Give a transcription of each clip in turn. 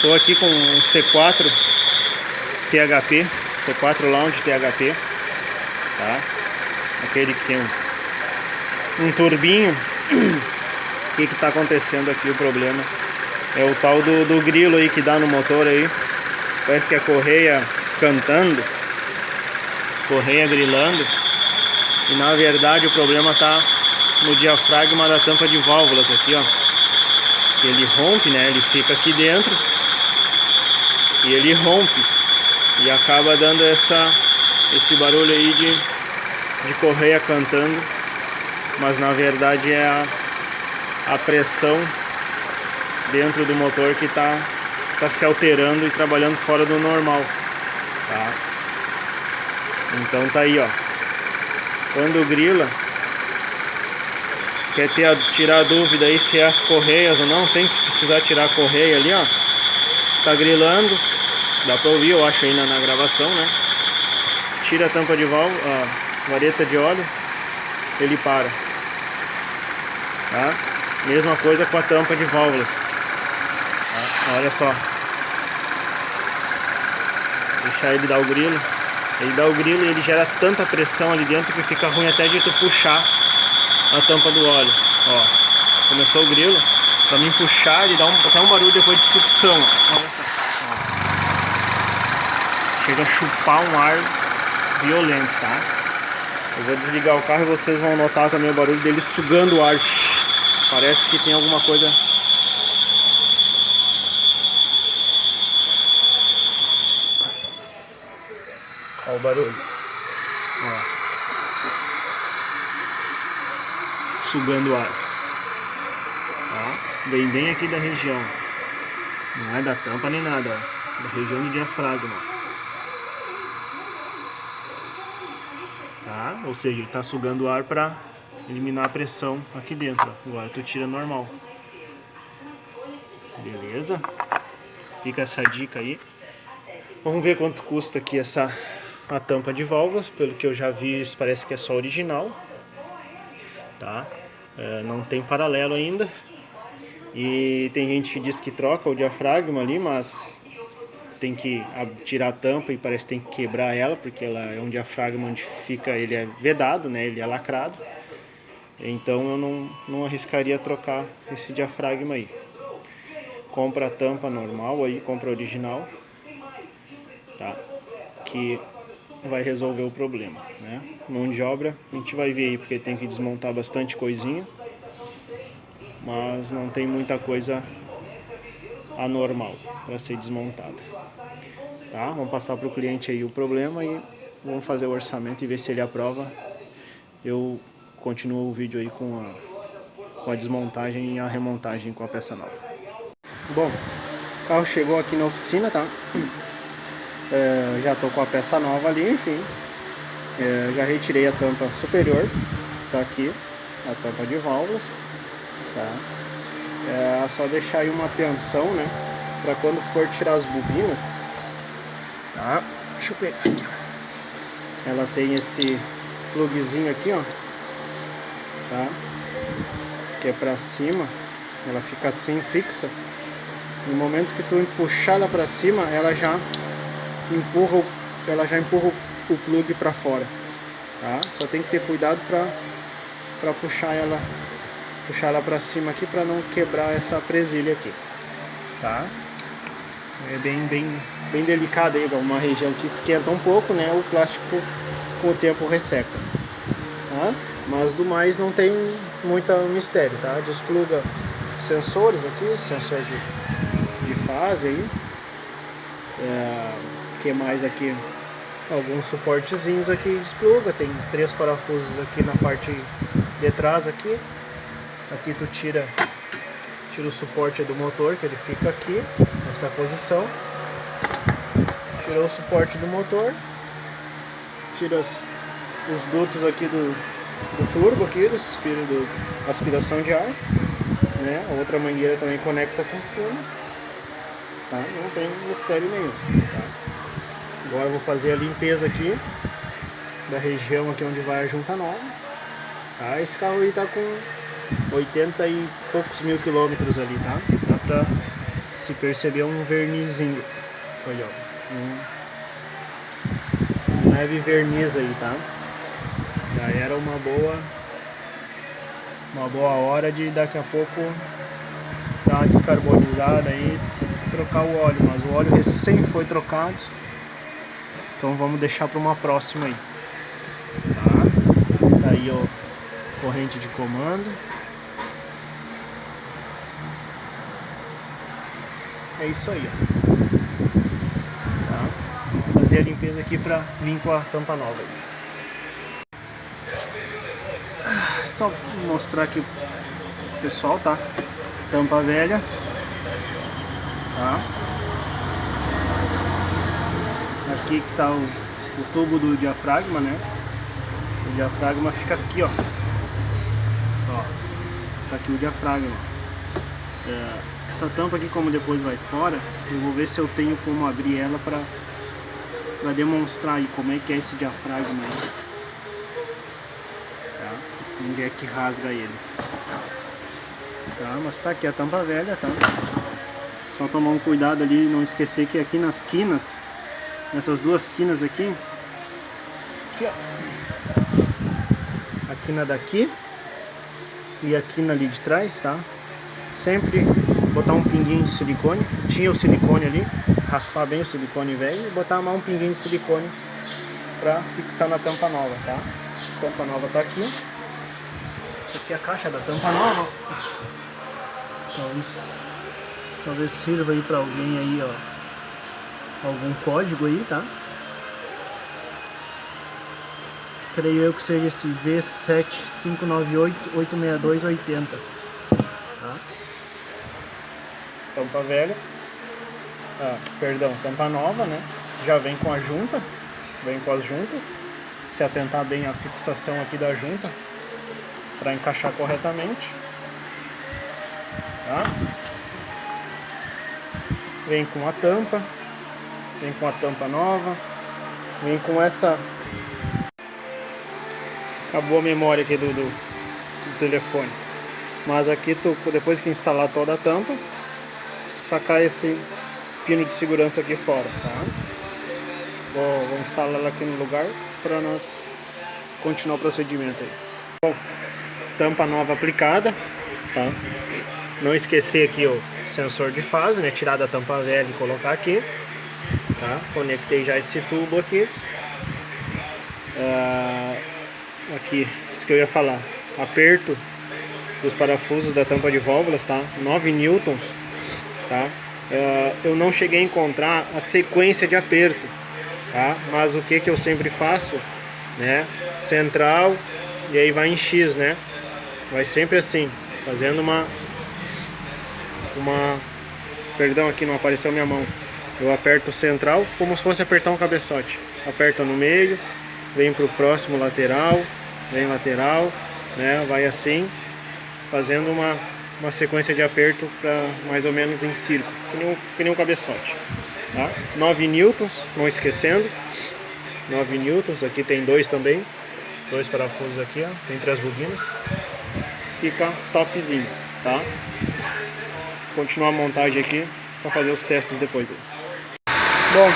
Estou aqui com um C4 THP, C4 Lounge THP, tá? Aquele que tem um turbinho. O que está acontecendo aqui? O problema é o tal do grilo aí que dá no motor aí. Parece que a correia cantando, correia grilando, e na verdade o problema está no diafragma da tampa de válvulas aqui, ó. Ele rompe, né? Ele fica aqui dentro e ele rompe e acaba dando esse barulho aí de correia cantando, mas na verdade é a pressão dentro do motor que tá se alterando e trabalhando fora do normal, tá? Então tá aí, ó. Quando grila, quer tirar a dúvida aí se é as correias ou não, sem precisar tirar a correia ali, ó. Tá grilando, dá pra ouvir, eu acho, aí na gravação, né? Tira a tampa de válvula, a vareta de óleo, ele para, tá? Mesma coisa com a tampa de válvulas, tá? Olha só. Deixar ele dar o grilo. Ele dá o grilo e ele gera tanta pressão ali dentro que fica ruim até de tu puxar a tampa do óleo. Ó, começou o grilo. Pra mim puxar, ele dá até um barulho depois de sucção. Olha só. Ó. Chega a chupar um ar violento, tá? Eu vou desligar o carro e vocês vão notar também o barulho dele sugando o ar. Parece que tem alguma coisa. Olha o barulho. Ó. Sugando o ar. Ó. Vem bem aqui da região. Não é da tampa nem nada, ó. Da região do diafragma. Tá? Ou seja, ele tá sugando o ar para eliminar a pressão aqui dentro. Ó. Agora tu tira normal. Beleza? Fica essa dica aí. Vamos ver quanto custa aqui a tampa de válvulas. Pelo que eu já vi, isso parece que é só original, tá? Não tem paralelo ainda. E tem gente que diz que troca o diafragma ali, mas tem que tirar a tampa e parece que tem que quebrar ela, porque ela é um diafragma onde fica, ele é vedado, né? Ele é lacrado. Então eu não arriscaria trocar esse diafragma aí. Compra a tampa normal aí, compra a original, tá? Que vai resolver o problema, né? Mão de obra a gente vai ver aí, porque tem que desmontar bastante coisinha, mas não tem muita coisa anormal para ser desmontada, tá? Vamos passar para o cliente aí o problema e vamos fazer o orçamento e ver se ele aprova. Eu continuo o vídeo aí com a desmontagem e a remontagem com a peça nova. Bom, o carro chegou aqui na oficina, tá? Já tô com a peça nova ali, enfim. Já retirei a tampa superior, tá aqui, a tampa de válvulas, tá? É só deixar aí uma atenção, né? Pra quando for tirar as bobinas, tá? Deixa eu pegar aqui. Ela tem esse plugzinho aqui, ó, tá? Que é pra cima, ela fica assim, fixa. No momento que tu puxar ela pra cima, ela já empurra o plug para fora, tá? Só tem que ter cuidado para puxar ela para cima aqui, para não quebrar essa presilha aqui, tá? É bem delicado aí, uma região que esquenta um pouco, né? O plástico com o tempo resseca, tá? Mas do mais não tem muito mistério, tá? Despluga sensores aqui, sensor de fase aí. Que mais aqui? Alguns suportezinhos aqui, despluga. Tem 3 parafusos aqui na parte de trás aqui. Aqui tu tira o suporte do motor, que ele fica aqui nessa posição. Tirou o suporte do motor, tira os dutos aqui do turbo aqui, do aspiração de ar, né? A outra mangueira também conecta aqui em cima, tá? Não tem mistério nenhum, tá? Agora eu vou fazer a limpeza aqui da região aqui onde vai a junta nova, tá? Esse carro aí tá com 80 e poucos mil quilômetros ali, tá? Dá pra se perceber um vernizinho. Olha, ó, um leve verniz aí, tá? Já era uma boa hora de daqui a pouco dar uma descarbonizada aí, trocar o óleo, mas o óleo recém foi trocado, então vamos deixar para uma próxima aí. Tá aí, ó, corrente de comando. É isso aí, ó. Tá? Vou fazer a limpeza aqui para vir com a tampa nova aí. Só mostrar aqui pro pessoal, tá? Tampa velha, tá? Aqui que tá o tubo do diafragma, né? O diafragma fica aqui, ó. Ó, tá aqui o diafragma. Essa tampa aqui, como depois vai fora, eu vou ver se eu tenho como abrir ela pra demonstrar aí como é que é esse diafragma aí. Tá? Onde é que rasga ele. Tá? Mas tá aqui a tampa velha, tá? Só tomar um cuidado ali, não esquecer que aqui nas quinas, nessas duas quinas aqui, ó, a quina daqui e a quina ali de trás, tá? Sempre botar um pinguinho de silicone. Tinha o silicone ali, raspar bem o silicone velho e botar mais um pinguinho de silicone pra fixar na tampa nova, tá? A tampa nova tá aqui. Essa aqui é a caixa da tampa nova. Talvez sirva aí pra alguém aí, ó, algum código aí, tá? Creio eu que seja esse V7598-86280, tá? Tampa velha, tampa nova, né? Já vem com a junta, vem com as juntas. Se atentar bem à fixação aqui da junta para encaixar corretamente, tá? Vem com a tampa, vem com a tampa nova, vem com essa. Acabou a memória aqui do telefone, mas aqui depois que instalar toda a tampa, sacar esse pino de segurança aqui fora, tá? Vou instalar ela aqui no lugar para nós continuar o procedimento aí. Bom, tampa nova aplicada, tá? Não esquecer aqui o sensor de fase, né? Tirar da tampa velha e colocar aqui, tá? Conectei já esse tubo aqui. Aqui, isso que eu ia falar, aperto dos parafusos da tampa de válvulas, tá? 9 newtons, tá? Eu não cheguei a encontrar a sequência de aperto, tá? Mas o que eu sempre faço, né? Central e aí vai em X, né? Vai sempre assim, fazendo perdão, aqui não apareceu minha mão. Eu aperto central como se fosse apertar um cabeçote. Aperta no meio, vem pro próximo lateral, vem lateral, né? Vai assim, fazendo uma sequência de aperto para mais ou menos em círculo, que nem um cabeçote, tá? 9 newtons, não esquecendo, 9 newtons, aqui tem dois também, dois parafusos aqui, ó, tem 3 bobinas, fica topzinho, tá? Continuar a montagem aqui para fazer os testes depois aí. Bom,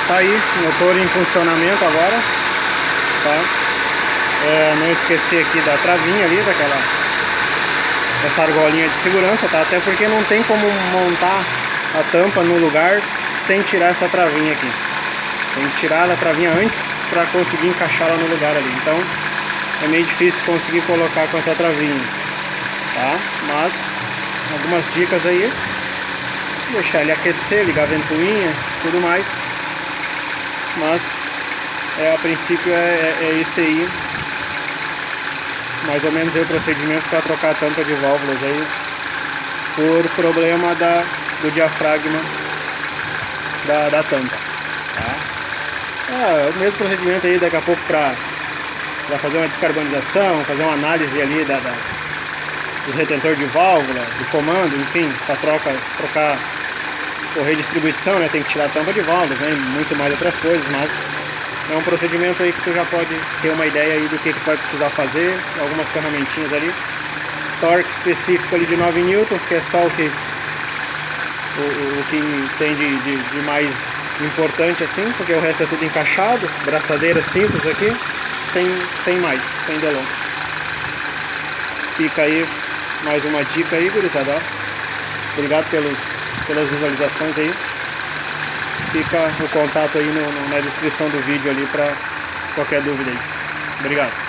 tá aí, motor em funcionamento agora, tá? Não esquecer aqui da travinha ali, essa argolinha de segurança, tá? Até porque não tem como montar a tampa no lugar sem tirar essa travinha aqui. Tem que tirar a travinha antes para conseguir encaixá-la no lugar ali. Então é meio difícil conseguir colocar com essa travinha, tá? Mas algumas dicas aí: deixar ele aquecer, ligar a ventoinha, tudo mais. Mas a princípio é esse aí, mais ou menos, o procedimento para trocar a tampa de válvulas aí por problema do diafragma da tampa, tá? O mesmo procedimento aí daqui a pouco para fazer uma descarbonização, fazer uma análise ali dos retentores de válvula, do comando, enfim, para trocar ou redistribuição, né? Tem que tirar a tampa de válvulas, né? E muito mais outras coisas, mas é um procedimento aí que tu já pode ter uma ideia aí do que vai precisar fazer, algumas ferramentinhas ali. Torque específico ali de 9 newtons, que é só o que o que tem de mais importante assim, porque o resto é tudo encaixado, braçadeira simples aqui, sem mais, sem delongas. Fica aí mais uma dica aí, gurizada. Obrigado pelas visualizações aí. Fica o contato aí na descrição do vídeo ali para qualquer dúvida aí. Obrigado.